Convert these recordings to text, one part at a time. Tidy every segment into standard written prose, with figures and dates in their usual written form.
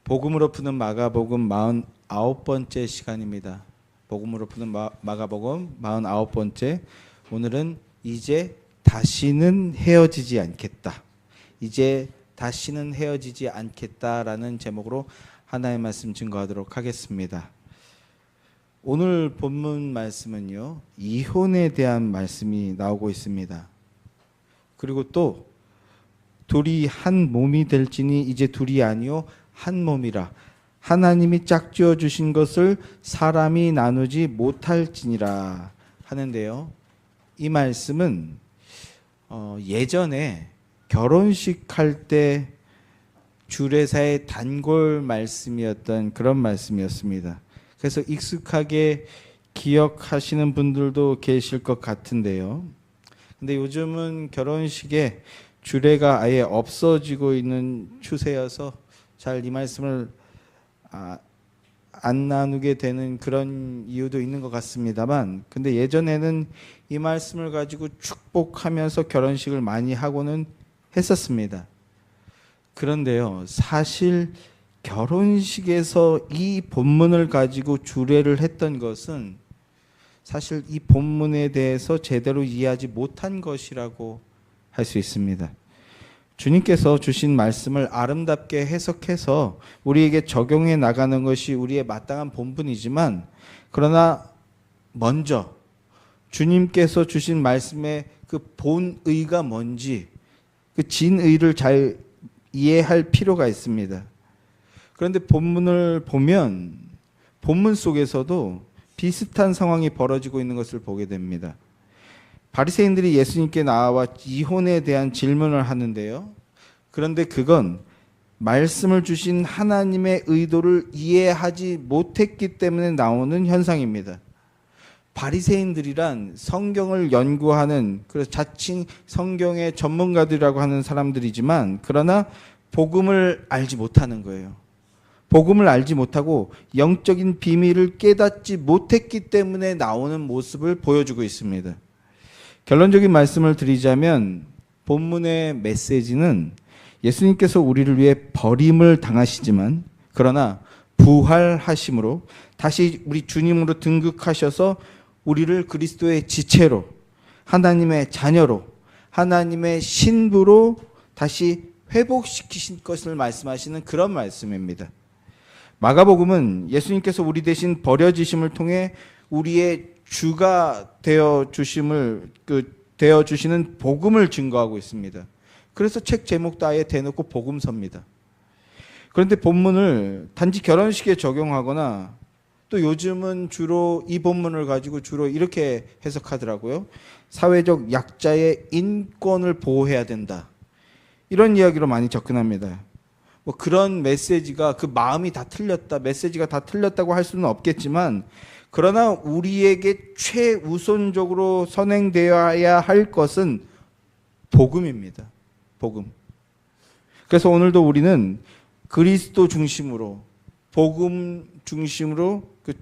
복음으로 푸는 마가복음 49번째 시간입니다. 복음으로 푸는 마가복음 49번째. 오늘은 이제 다시는 헤어지지 않겠다. 이제 다시는 헤어지지 않겠다라는 제목으로 하나의 말씀 증거하도록 하겠습니다. 오늘 본문 말씀은요, 이혼에 대한 말씀이 나오고 있습니다. 그리고 또 둘이 한 몸이 될지니 이제 둘이 아니요 한 몸이라. 하나님이 짝지어 주신 것을 사람이 나누지 못할지니라 하는데요. 이 말씀은 예전에 결혼식 할 때 주례사의 단골 말씀이었던 그런 말씀이었습니다. 그래서 익숙하게 기억하시는 분들도 계실 것 같은데요. 근데 요즘은 결혼식에 주례가 아예 없어지고 있는 추세여서 잘 이 말씀을 안 나누게 되는 그런 이유도 있는 것 같습니다만, 근데 예전에는 이 말씀을 가지고 축복하면서 결혼식을 많이 하고는 했었습니다. 그런데요, 사실 결혼식에서 이 본문을 가지고 주례를 했던 것은 사실 이 본문에 대해서 제대로 이해하지 못한 것이라고 할 수 있습니다. 주님께서 주신 말씀을 아름답게 해석해서 우리에게 적용해 나가는 것이 우리의 마땅한 본분이지만, 그러나 먼저 주님께서 주신 말씀의 그 본의가 뭔지, 그 진의를 잘 이해할 필요가 있습니다. 그런데 본문을 보면 본문 속에서도 비슷한 상황이 벌어지고 있는 것을 보게 됩니다. 바리새인들이 예수님께 나와 이혼에 대한 질문을 하는데요. 그런데 그건 말씀을 주신 하나님의 의도를 이해하지 못했기 때문에 나오는 현상입니다. 바리새인들이란 성경을 연구하는, 그래서 자칭 성경의 전문가들이라고 하는 사람들이지만, 그러나 복음을 알지 못하는 거예요. 복음을 알지 못하고 영적인 비밀을 깨닫지 못했기 때문에 나오는 모습을 보여주고 있습니다. 결론적인 말씀을 드리자면 본문의 메시지는 예수님께서 우리를 위해 버림을 당하시지만, 그러나 부활하심으로 다시 우리 주님으로 등극하셔서 우리를 그리스도의 지체로, 하나님의 자녀로, 하나님의 신부로 다시 회복시키신 것을 말씀하시는 그런 말씀입니다. 마가복음은 예수님께서 우리 대신 버려지심을 통해 우리의 주가 되어 주시는 복음을 증거하고 있습니다. 그래서 책 제목도 아예 대놓고 복음서입니다. 그런데 본문을 단지 결혼식에 적용하거나, 또 요즘은 주로 이 본문을 가지고 주로 이렇게 해석하더라고요. 사회적 약자의 인권을 보호해야 된다, 이런 이야기로 많이 접근합니다. 뭐 그런 메시지가, 그 마음이 다 틀렸다, 메시지가 다 틀렸다고 할 수는 없겠지만, 그러나 우리에게 최우선적으로 선행되어야 할 것은 복음입니다. 복음. 그래서 오늘도 우리는 그리스도 중심으로, 복음 중심으로, 그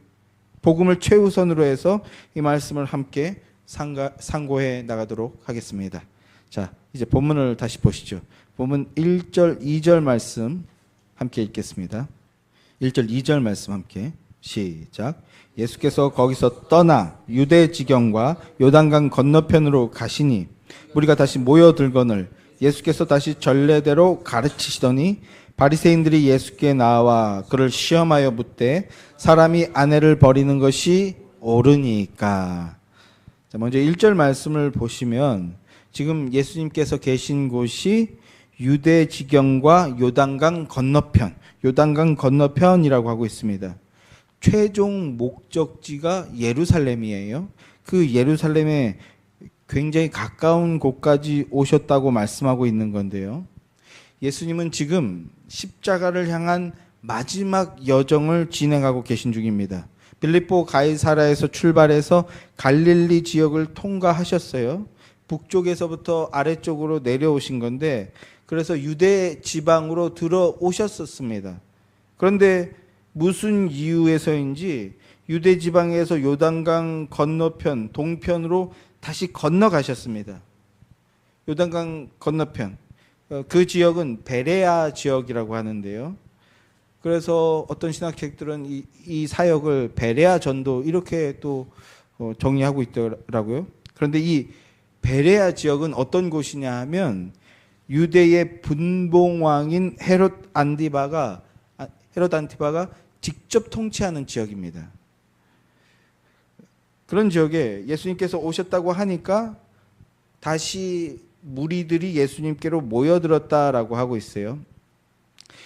복음을 최우선으로 해서 이 말씀을 함께 상고해 나가도록 하겠습니다. 자, 이제 본문을 다시 보시죠. 본문 1절, 2절 말씀 함께 읽겠습니다. 1절, 2절 말씀 함께 시작. 예수께서 거기서 떠나 유대 지경과 요단강 건너편으로 가시니 무리가 다시 모여들거늘 예수께서 다시 전례대로 가르치시더니 바리새인들이 예수께 나와 그를 시험하여 묻되 사람이 아내를 버리는 것이 옳으니까. 자, 먼저 1절 말씀을 보시면 지금 예수님께서 계신 곳이 유대 지경과 요단강 건너편이라고 하고 있습니다. 최종 목적지가 예루살렘이에요. 그 예루살렘에 굉장히 가까운 곳까지 오셨다고 말씀하고 있는 건데요. 예수님은 지금 십자가를 향한 마지막 여정을 진행하고 계신 중입니다. 빌립보 가이사라에서 출발해서 갈릴리 지역을 통과하셨어요. 북쪽에서부터 아래쪽으로 내려오신 건데, 그래서 유대 지방으로 들어오셨었습니다. 그런데 무슨 이유에서인지 유대 지방에서 요단강 건너편, 동편으로 다시 건너가셨습니다. 요단강 건너편. 그 지역은 베레아 지역이라고 하는데요. 그래서 어떤 신학책들은 이 사역을 베레아 전도 이렇게 또 정의하고 있더라고요. 그런데 이 베레아 지역은 어떤 곳이냐 하면 유대의 분봉왕인 헤롯 안티바가 직접 통치하는 지역입니다. 그런 지역에 예수님께서 오셨다고 하니까 다시 무리들이 예수님께로 모여들었다라고 하고 있어요.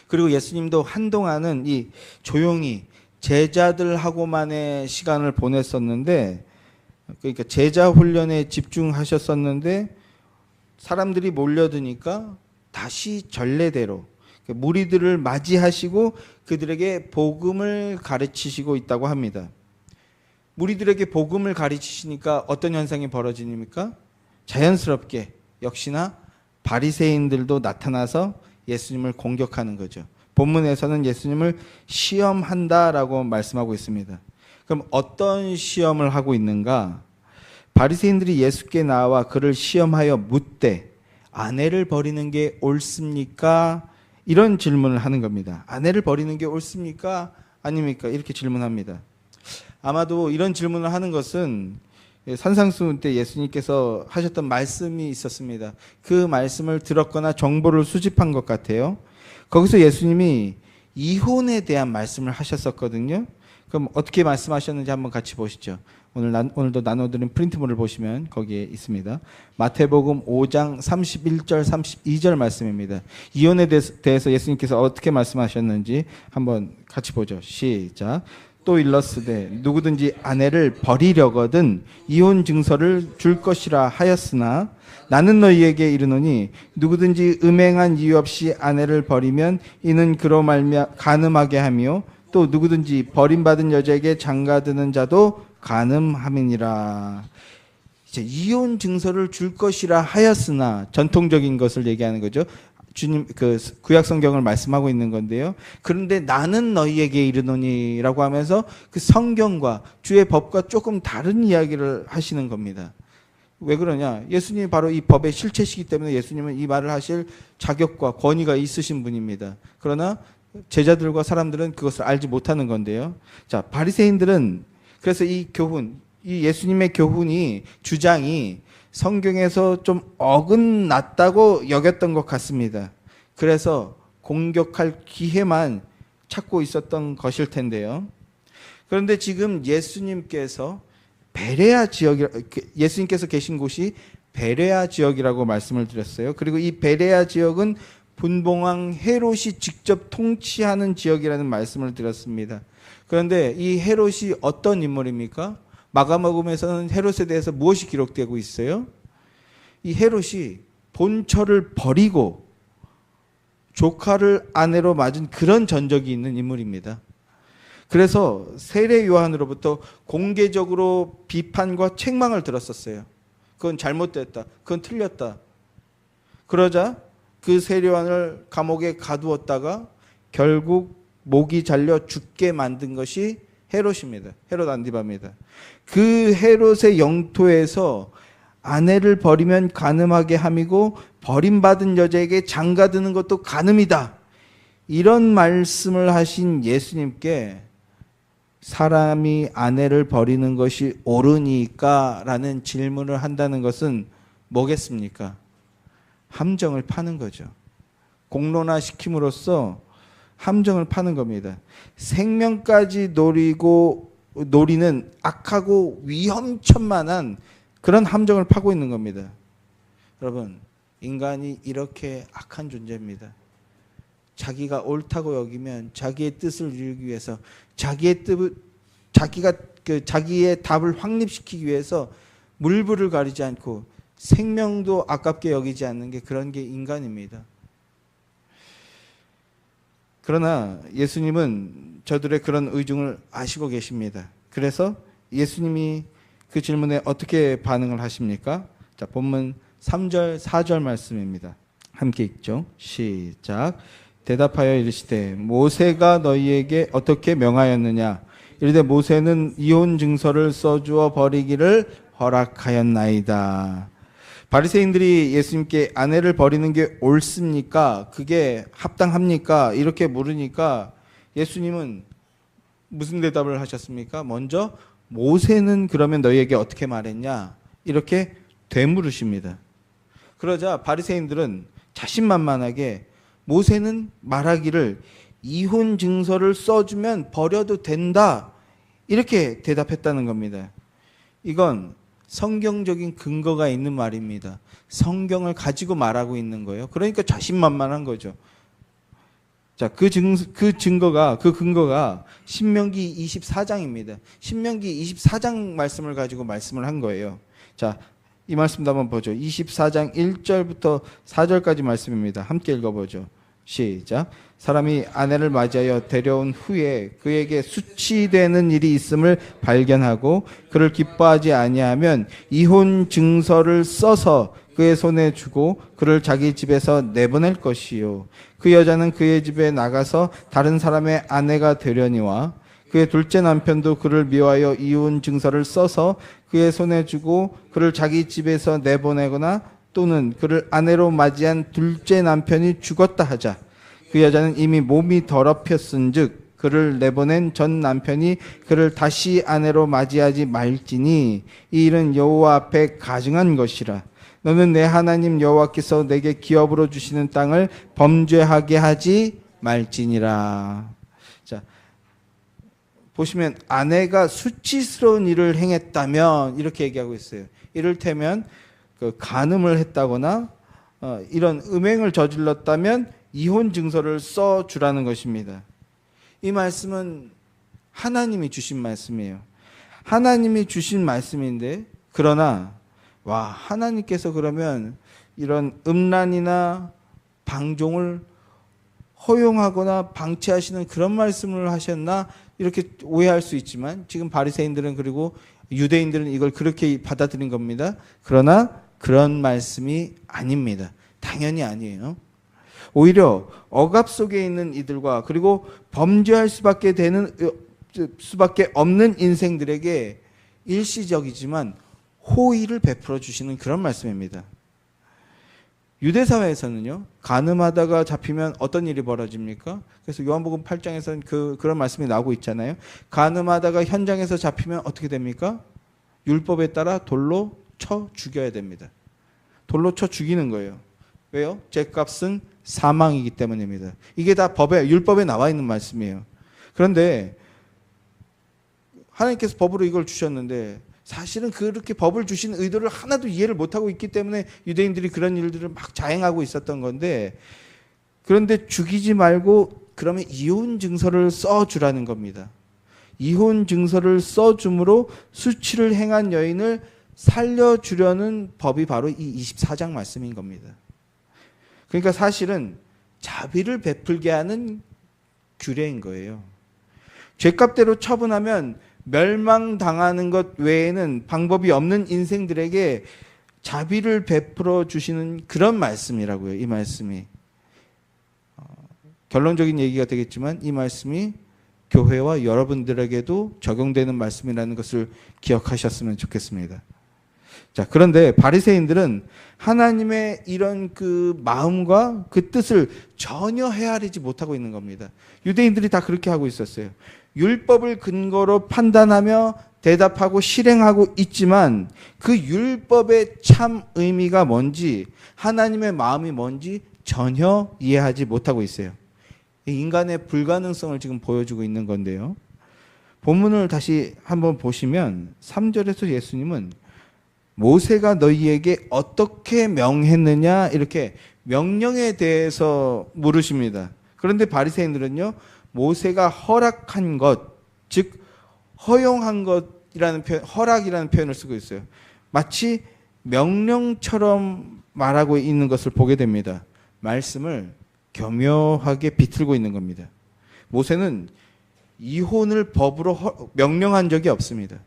그리고 예수님도 한동안은 이 조용히 제자들하고만의 시간을 보냈었는데, 그러니까 제자 훈련에 집중하셨었는데 사람들이 몰려드니까 다시 전례대로 무리들을 맞이하시고 그들에게 복음을 가르치시고 있다고 합니다. 무리들에게 복음을 가르치시니까 어떤 현상이 벌어집니까? 자연스럽게 역시나 바리새인들도 나타나서 예수님을 공격하는 거죠. 본문에서는 예수님을 시험한다라고 말씀하고 있습니다. 그럼 어떤 시험을 하고 있는가? 바리새인들이 예수께 나와 그를 시험하여 묻되 아내를 버리는 게 옳습니까? 이런 질문을 하는 겁니다. 아내를 버리는 게 옳습니까? 아닙니까? 이렇게 질문합니다. 아마도 이런 질문을 하는 것은 산상수훈 때 예수님께서 하셨던 말씀이 있었습니다. 그 말씀을 들었거나 정보를 수집한 것 같아요. 거기서 예수님이 이혼에 대한 말씀을 하셨었거든요. 그럼 어떻게 말씀하셨는지 한번 같이 보시죠. 오늘도 나눠드린 프린트물을 보시면 거기에 있습니다. 마태복음 5장 31절 32절 말씀입니다. 이혼에 대해서 예수님께서 어떻게 말씀하셨는지 한번 같이 보죠. 시작. 또 일렀으되 누구든지 아내를 버리려거든 이혼 증서를 줄 것이라 하였으나 나는 너희에게 이르노니 누구든지 음행한 이유 없이 아내를 버리면 이는 그로 말미암아 간음하게 하며 또 누구든지 버림받은 여자에게 장가드는 자도 간음함이니라. 이제 이혼 증서를 줄 것이라 하였으나 전통적인 것을 얘기하는 거죠. 주님 그 구약 성경을 말씀하고 있는 건데요. 그런데 나는 너희에게 이르노니라고 하면서 그 성경과 주의 법과 조금 다른 이야기를 하시는 겁니다. 왜 그러냐? 예수님이 바로 이 법의 실체시기 때문에 예수님은 이 말을 하실 자격과 권위가 있으신 분입니다. 그러나 제자들과 사람들은 그것을 알지 못하는 건데요. 자, 바리새인들은 그래서 이 예수님의 교훈이 주장이 성경에서 좀 어긋났다고 여겼던 것 같습니다. 그래서 공격할 기회만 찾고 있었던 것일 텐데요. 그런데 지금 예수님께서 예수님께서 계신 곳이 베레아 지역이라고 말씀을 드렸어요. 그리고 이 베레아 지역은 분봉왕 헤롯이 직접 통치하는 지역이라는 말씀을 드렸습니다. 그런데 이 헤롯이 어떤 인물입니까? 마가복음에서는 헤롯에 대해서 무엇이 기록되고 있어요? 이 헤롯이 본처를 버리고 조카를 아내로 맞은 그런 전적이 있는 인물입니다. 그래서 세례 요한으로부터 공개적으로 비판과 책망을 들었었어요. 그건 잘못됐다. 그건 틀렸다. 그러자 그 세례 요한을 감옥에 가두었다가 결국 목이 잘려 죽게 만든 것이 헤롯입니다. 헤롯 안티바입니다. 그 헤롯의 영토에서 아내를 버리면 간음하게 함이고 버림받은 여자에게 장가드는 것도 간음이다. 이런 말씀을 하신 예수님께 사람이 아내를 버리는 것이 옳으니까 라는 질문을 한다는 것은 뭐겠습니까? 함정을 파는 거죠. 공론화시킴으로써 함정을 파는 겁니다. 생명까지 노리는 악하고 위험천만한 그런 함정을 파고 있는 겁니다. 여러분, 인간이 이렇게 악한 존재입니다. 자기가 옳다고 여기면 자기의 뜻을 이루기 위해서 자기가 자기의 답을 확립시키기 위해서 물불을 가리지 않고 생명도 아깝게 여기지 않는 게 그런 게 인간입니다. 그러나 예수님은 저들의 그런 의중을 아시고 계십니다. 그래서 예수님이 그 질문에 어떻게 반응을 하십니까? 자, 본문 3절, 4절 말씀입니다. 함께 읽죠. 시작. 대답하여 이르시되 모세가 너희에게 어떻게 명하였느냐? 이르되 모세는 이혼 증서를 써주어 버리기를 허락하였나이다. 바리새인들이 예수님께 아내를 버리는 게 옳습니까? 그게 합당합니까? 이렇게 물으니까 예수님은 무슨 대답을 하셨습니까? 먼저 모세는 그러면 너희에게 어떻게 말했냐? 이렇게 되물으십니다. 그러자 바리새인들은 자신만만하게 모세는 말하기를 이혼 증서를 써주면 버려도 된다. 이렇게 대답했다는 겁니다. 이건 성경적인 근거가 있는 말입니다. 성경을 가지고 말하고 있는 거예요. 그러니까 자신만만한 거죠. 자, 그 근거가 신명기 24장입니다. 신명기 24장 말씀을 가지고 말씀을 한 거예요. 자, 이 말씀도 한번 보죠. 24장 1절부터 4절까지 말씀입니다. 함께 읽어보죠. 시작. 사람이 아내를 맞이하여 데려온 후에 그에게 수치되는 일이 있음을 발견하고 그를 기뻐하지 아니하면 이혼 증서를 써서 그의 손에 주고 그를 자기 집에서 내보낼 것이요. 그 여자는 그의 집에 나가서 다른 사람의 아내가 되려니와 그의 둘째 남편도 그를 미워하여 이혼 증서를 써서 그의 손에 주고 그를 자기 집에서 내보내거나 또는 그를 아내로 맞이한 둘째 남편이 죽었다 하자. 그 여자는 이미 몸이 더럽혔은즉 그를 내보낸 전 남편이 그를 다시 아내로 맞이하지 말지니 이 일은 여호와 앞에 가증한 것이라. 너는 내 하나님 여호와께서 내게 기업으로 주시는 땅을 범죄하게 하지 말지니라. 자, 보시면 아내가 수치스러운 일을 행했다면 이렇게 얘기하고 있어요. 이를테면 그 간음을 했다거나 이런 음행을 저질렀다면 이혼 증서를 써주라는 것입니다. 이 말씀은 하나님이 주신 말씀이에요. 하나님이 주신 말씀인데 그러나 하나님께서 그러면 이런 음란이나 방종을 허용하거나 방치하시는 그런 말씀을 하셨나 이렇게 오해할 수 있지만 지금 바리새인들은 그리고 유대인들은 이걸 그렇게 받아들인 겁니다. 그러나 그런 말씀이 아닙니다. 당연히 아니에요. 오히려 억압 속에 있는 이들과 그리고 범죄할 수밖에 없는 인생들에게 일시적이지만 호의를 베풀어 주시는 그런 말씀입니다. 유대 사회에서는요, 간음하다가 잡히면 어떤 일이 벌어집니까? 그래서 요한복음 8장에서는 그런 말씀이 나오고 있잖아요. 간음하다가 현장에서 잡히면 어떻게 됩니까? 율법에 따라 돌로 쳐 죽여야 됩니다. 돌로 쳐 죽이는 거예요. 왜요? 죄값은 사망이기 때문입니다. 이게 다 율법에 나와 있는 말씀이에요. 그런데 하나님께서 법으로 이걸 주셨는데 사실은 그렇게 법을 주신 의도를 하나도 이해를 못하고 있기 때문에 유대인들이 그런 일들을 막 자행하고 있었던 건데, 그런데 죽이지 말고 그러면 이혼 증서를 써주라는 겁니다. 이혼 증서를 써줌으로 수치를 행한 여인을 살려주려는 법이 바로 이 24장 말씀인 겁니다. 그러니까 사실은 자비를 베풀게 하는 규례인 거예요. 죄값대로 처분하면 멸망당하는 것 외에는 방법이 없는 인생들에게 자비를 베풀어 주시는 그런 말씀이라고요. 이 말씀이. 결론적인 얘기가 되겠지만 이 말씀이 교회와 여러분들에게도 적용되는 말씀이라는 것을 기억하셨으면 좋겠습니다. 자, 그런데 바리새인들은 하나님의 이런 그 마음과 그 뜻을 전혀 헤아리지 못하고 있는 겁니다. 유대인들이 다 그렇게 하고 있었어요. 율법을 근거로 판단하며 대답하고 실행하고 있지만 그 율법의 참 의미가 뭔지, 하나님의 마음이 뭔지 전혀 이해하지 못하고 있어요. 인간의 불가능성을 지금 보여주고 있는 건데요. 본문을 다시 한번 보시면 3절에서 예수님은 모세가 너희에게 어떻게 명했느냐 이렇게 명령에 대해서 물으십니다. 그런데 바리새인들은요, 모세가 허락한 것, 즉 허용한 것이라는 표현, 허락이라는 표현을 쓰고 있어요. 마치 명령처럼 말하고 있는 것을 보게 됩니다. 말씀을 교묘하게 비틀고 있는 겁니다. 모세는 이혼을 법으로 명령한 적이 없습니다.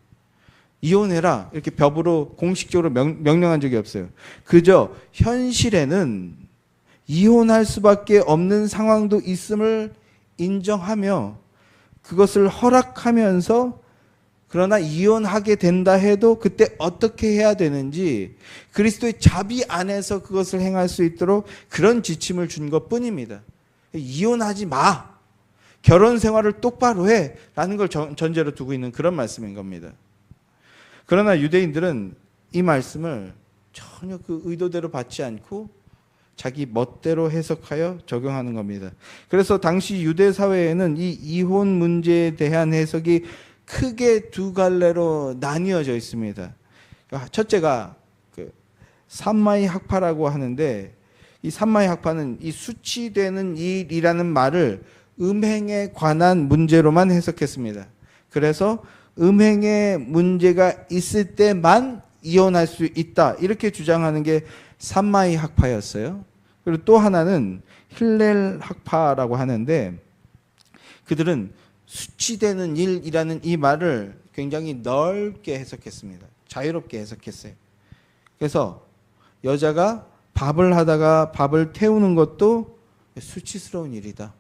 이혼해라 이렇게 법으로 공식적으로 명령한 적이 없어요. 그저 현실에는 이혼할 수밖에 없는 상황도 있음을 인정하며 그것을 허락하면서 그러나 이혼하게 된다 해도 그때 어떻게 해야 되는지 그리스도의 자비 안에서 그것을 행할 수 있도록 그런 지침을 준 것뿐입니다. 이혼하지 마. 결혼 생활을 똑바로 해라는 걸 전제로 두고 있는 그런 말씀인 겁니다. 그러나 유대인들은 이 말씀을 전혀 그 의도대로 받지 않고 자기 멋대로 해석하여 적용하는 겁니다. 그래서 당시 유대 사회에는 이 이혼 문제에 대한 해석이 크게 두 갈래로 나뉘어져 있습니다. 첫째가 그 삼마이 학파라고 하는데, 이 삼마이 학파는 이 수치되는 일이라는 말을 음행에 관한 문제로만 해석했습니다. 그래서 음행에 문제가 있을 때만 이혼할 수 있다, 이렇게 주장하는 게 삼마이 학파였어요. 그리고 또 하나는 힐렐 학파라고 하는데, 그들은 수치되는 일이라는 이 말을 굉장히 넓게 해석했습니다. 자유롭게 해석했어요. 그래서 여자가 밥을 하다가 밥을 태우는 것도 수치스러운 일이다.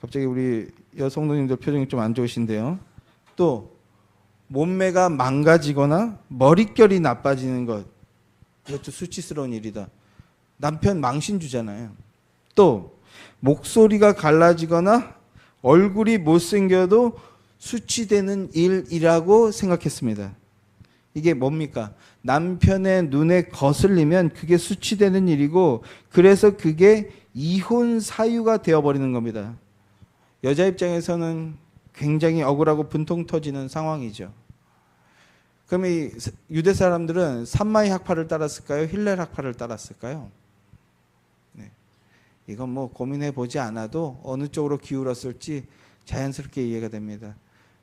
갑자기 우리 여성도님들 표정이 좀 안 좋으신데요. 또 몸매가 망가지거나 머릿결이 나빠지는 것, 이것도 수치스러운 일이다. 남편 망신 주잖아요. 또 목소리가 갈라지거나 얼굴이 못생겨도 수치되는 일이라고 생각했습니다. 이게 뭡니까? 남편의 눈에 거슬리면 그게 수치되는 일이고, 그래서 그게 이혼 사유가 되어버리는 겁니다. 여자 입장에서는 굉장히 억울하고 분통 터지는 상황이죠. 그럼 이 유대 사람들은 삼마이 학파를 따랐을까요? 힐렐 학파를 따랐을까요? 네. 이건 뭐 고민해 보지 않아도 어느 쪽으로 기울었을지 자연스럽게 이해가 됩니다.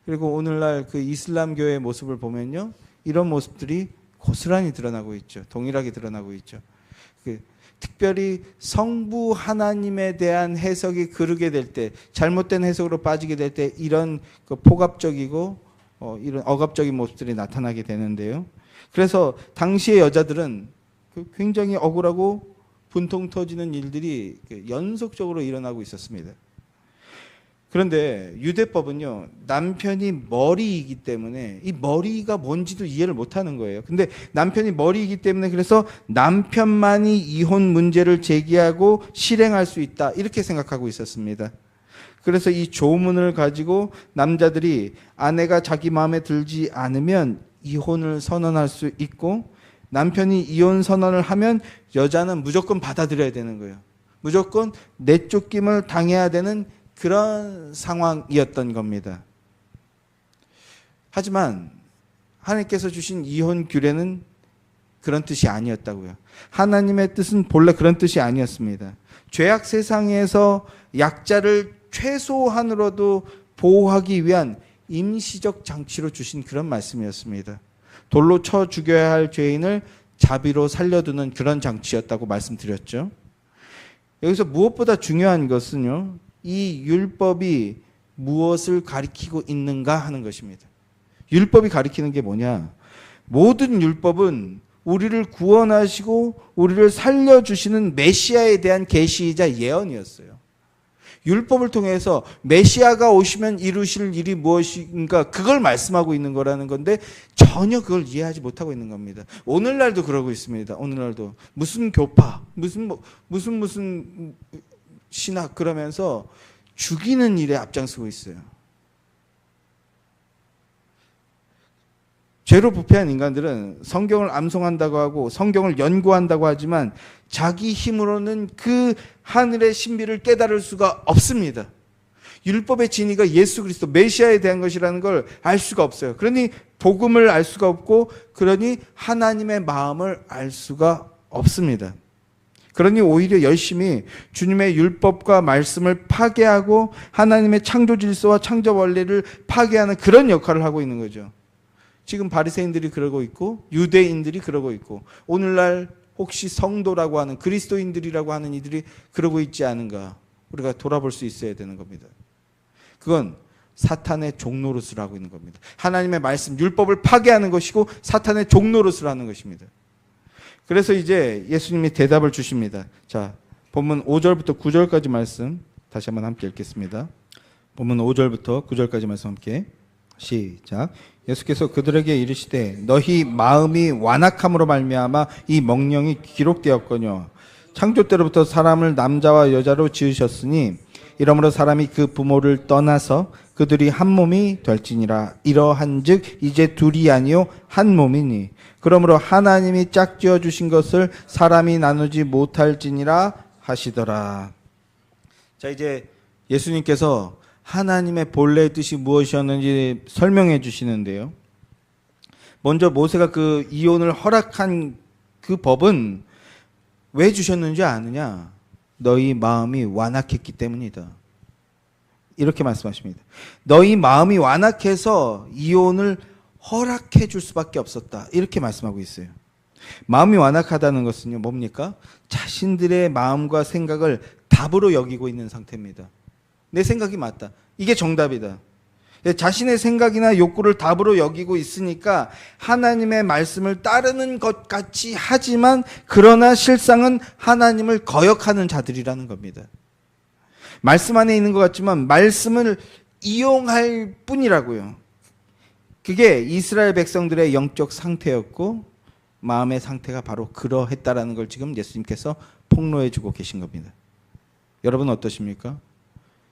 그리고 오늘날 그 이슬람교의 모습을 보면요, 이런 모습들이 고스란히 드러나고 있죠. 동일하게 드러나고 있죠. 특별히 성부 하나님에 대한 해석이 그르게 될 때, 잘못된 해석으로 빠지게 될 때 이런 그 포갑적이고 이런 억압적인 모습들이 나타나게 되는데요. 그래서 당시의 여자들은 굉장히 억울하고 분통 터지는 일들이 연속적으로 일어나고 있었습니다. 그런데 유대법은요, 남편이 머리이기 때문에 이 머리가 뭔지도 이해를 못하는 거예요. 근데 남편이 머리이기 때문에 그래서 남편만이 이혼 문제를 제기하고 실행할 수 있다, 이렇게 생각하고 있었습니다. 그래서 이 조문을 가지고 남자들이 아내가 자기 마음에 들지 않으면 이혼을 선언할 수 있고, 남편이 이혼 선언을 하면 여자는 무조건 받아들여야 되는 거예요. 무조건 내쫓김을 당해야 되는 그런 상황이었던 겁니다. 하지만 하나님께서 주신 이혼 규례는 그런 뜻이 아니었다고요. 하나님의 뜻은 본래 그런 뜻이 아니었습니다. 죄악 세상에서 약자를 최소한으로도 보호하기 위한 임시적 장치로 주신 그런 말씀이었습니다. 돌로 쳐 죽여야 할 죄인을 자비로 살려두는 그런 장치였다고 말씀드렸죠. 여기서 무엇보다 중요한 것은요, 이 율법이 무엇을 가리키고 있는가 하는 것입니다. 율법이 가리키는 게 뭐냐? 모든 율법은 우리를 구원하시고 우리를 살려주시는 메시아에 대한 계시이자 예언이었어요. 율법을 통해서 메시아가 오시면 이루실 일이 무엇인가, 그걸 말씀하고 있는 거라는 건데 전혀 그걸 이해하지 못하고 있는 겁니다. 오늘날도 그러고 있습니다. 오늘날도 무슨 교파, 무슨 신학 그러면서 죽이는 일에 앞장서고 있어요. 죄로 부패한 인간들은 성경을 암송한다고 하고 성경을 연구한다고 하지만 자기 힘으로는 그 하늘의 신비를 깨달을 수가 없습니다. 율법의 진리가 예수 그리스도 메시아에 대한 것이라는 걸 알 수가 없어요. 그러니 복음을 알 수가 없고, 그러니 하나님의 마음을 알 수가 없습니다. 그러니 오히려 열심히 주님의 율법과 말씀을 파괴하고 하나님의 창조 질서와 창조 원리를 파괴하는 그런 역할을 하고 있는 거죠. 지금 바리새인들이 그러고 있고 유대인들이 그러고 있고, 오늘날 혹시 성도라고 하는 그리스도인들이라고 하는 이들이 그러고 있지 않은가, 우리가 돌아볼 수 있어야 되는 겁니다. 그건 사탄의 종노릇을 하고 있는 겁니다. 하나님의 말씀, 율법을 파괴하는 것이고 사탄의 종노릇을 하는 것입니다. 그래서 이제 예수님이 대답을 주십니다. 자, 본문 5절부터 9절까지 말씀 다시 한번 함께 읽겠습니다. 본문 5절부터 9절까지 말씀 함께 시작. 예수께서 그들에게 이르시되 너희 마음이 완악함으로 말미암아 이 명령이 기록되었거니와 창조 때로부터 사람을 남자와 여자로 지으셨으니 이러므로 사람이 그 부모를 떠나서 그들이 한 몸이 될지니라. 이러한즉 이제 둘이 아니요 한 몸이니. 그러므로 하나님이 짝지어 주신 것을 사람이 나누지 못할지니라 하시더라. 자, 이제 예수님께서 하나님의 본래 뜻이 무엇이었는지 설명해 주시는데요. 먼저 모세가 그 이혼을 허락한 그 법은 왜 주셨는지 아느냐? 너희 마음이 완악했기 때문이다. 이렇게 말씀하십니다. 너희 마음이 완악해서 이혼을 허락해 줄 수밖에 없었다. 이렇게 말씀하고 있어요. 마음이 완악하다는 것은요, 뭡니까? 자신들의 마음과 생각을 답으로 여기고 있는 상태입니다. 내 생각이 맞다. 이게 정답이다. 자신의 생각이나 욕구를 답으로 여기고 있으니까 하나님의 말씀을 따르는 것 같이 하지만 그러나 실상은 하나님을 거역하는 자들이라는 겁니다. 말씀 안에 있는 것 같지만 말씀을 이용할 뿐이라고요. 그게 이스라엘 백성들의 영적 상태였고 마음의 상태가 바로 그러했다라는 걸 지금 예수님께서 폭로해 주고 계신 겁니다. 여러분 어떠십니까?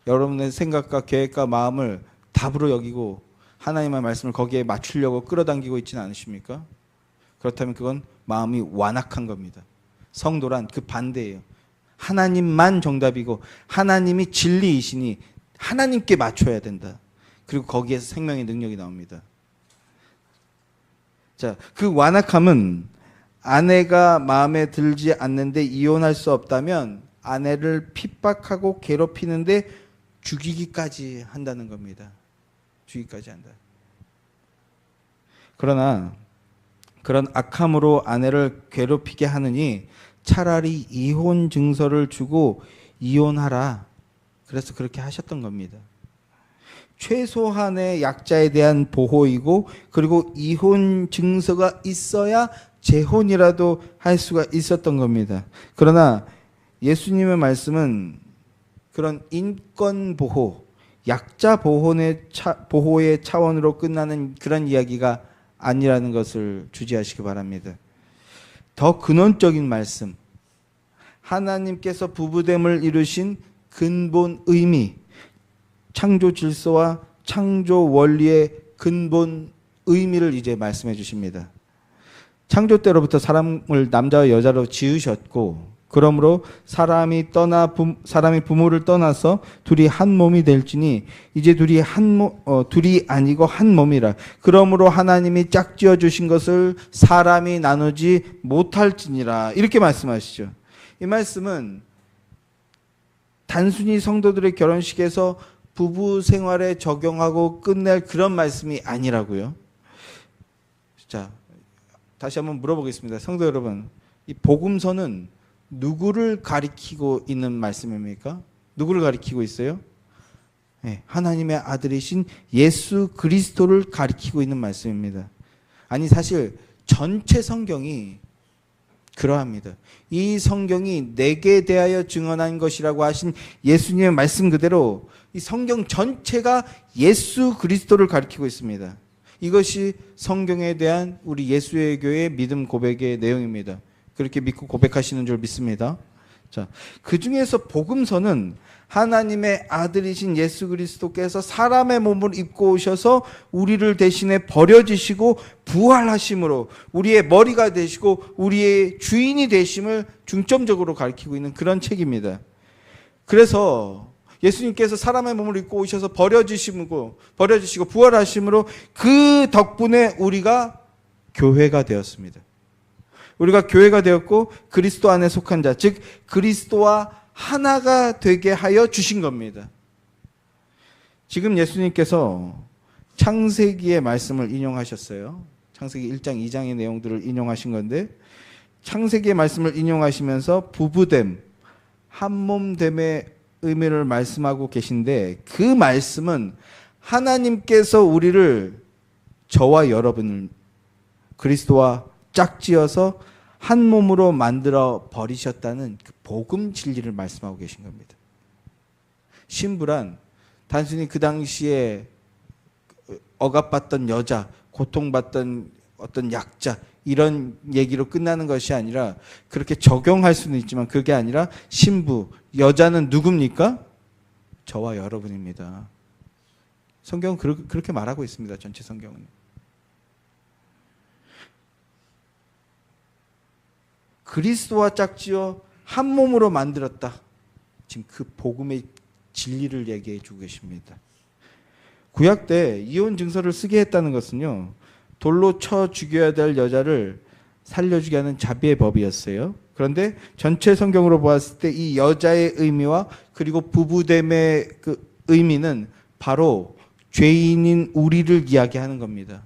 여러분의 생각과 계획과 마음을 답으로 여기고 하나님의 말씀을 거기에 맞추려고 끌어당기고 있지는 않으십니까? 그렇다면 그건 마음이 완악한 겁니다. 성도란 그 반대예요. 하나님만 정답이고 하나님이 진리이시니 하나님께 맞춰야 된다. 그리고 거기에서 생명의 능력이 나옵니다. 자, 그 완악함은 아내가 마음에 들지 않는데 이혼할 수 없다면 아내를 핍박하고 괴롭히는데 죽이기까지 한다는 겁니다. 죽이기까지 한다. 그러나 그런 악함으로 아내를 괴롭히게 하느니 차라리 이혼 증서를 주고 이혼하라. 그래서 그렇게 하셨던 겁니다. 최소한의 약자에 대한 보호이고 그리고 이혼 증서가 있어야 재혼이라도 할 수가 있었던 겁니다. 그러나 예수님의 말씀은 그런 인권 보호, 약자 보호의 차원으로 끝나는 그런 이야기가 아니라는 것을 주지하시기 바랍니다. 더 근원적인 말씀, 하나님께서 부부됨을 이루신 근본 의미, 창조 질서와 창조 원리의 근본 의미를 이제 말씀해 주십니다. 창조 때로부터 사람을 남자와 여자로 지으셨고 그러므로 사람이 부모를 떠나서 둘이 한 몸이 될지니 이제 둘이 아니고 한 몸이라. 그러므로 하나님이 짝지어 주신 것을 사람이 나누지 못할지니라. 이렇게 말씀하시죠. 이 말씀은 단순히 성도들의 결혼식에서 부부 생활에 적용하고 끝낼 그런 말씀이 아니라고요. 자, 다시 한번 물어보겠습니다. 성도 여러분, 이 복음서는 누구를 가리키고 있는 말씀입니까? 누구를 가리키고 있어요? 네, 하나님의 아들이신 예수 그리스도를 가리키고 있는 말씀입니다. 아니 사실 전체 성경이 그러합니다. 이 성경이 내게 대하여 증언한 것이라고 하신 예수님의 말씀 그대로 이 성경 전체가 예수 그리스도를 가리키고 있습니다. 이것이 성경에 대한 우리 예수의 교회의 믿음 고백의 내용입니다. 그렇게 믿고 고백하시는 줄 믿습니다. 자, 그 중에서 복음서는 하나님의 아들이신 예수 그리스도께서 사람의 몸을 입고 오셔서 우리를 대신에 버려지시고 부활하심으로 우리의 머리가 되시고 우리의 주인이 되심을 중점적으로 가리키고 있는 그런 책입니다. 그래서 예수님께서 사람의 몸을 입고 오셔서 버려지시고 부활하심으로 그 덕분에 우리가 교회가 되었습니다. 우리가 교회가 되었고 그리스도 안에 속한 자, 즉 그리스도와 하나가 되게 하여 주신 겁니다. 지금 예수님께서 창세기의 말씀을 인용하셨어요. 창세기 1장 2장의 내용들을 인용하신 건데 창세기의 말씀을 인용하시면서 부부됨, 한몸됨의 의미를 말씀하고 계신데 그 말씀은 하나님께서 우리를 저와 여러분을 그리스도와 짝지어서 한 몸으로 만들어 버리셨다는 그 복음 진리를 말씀하고 계신 겁니다. 신부란 단순히 그 당시에 억압받던 여자, 고통받던 어떤 약자 이런 얘기로 끝나는 것이 아니라 그렇게 적용할 수는 있지만 그게 아니라 신부, 여자는 누굽니까? 저와 여러분입니다. 성경은 그렇게 말하고 있습니다. 전체 성경은. 그리스도와 짝지어 한 몸으로 만들었다. 지금 그 복음의 진리를 얘기해 주고 계십니다. 구약 때 이혼 증서를 쓰게 했다는 것은요, 돌로 쳐 죽여야 될 여자를 살려주게 하는 자비의 법이었어요. 그런데 전체 성경으로 보았을 때 이 여자의 의미와 그리고 부부됨의 그 의미는 바로 죄인인 우리를 이야기하는 겁니다.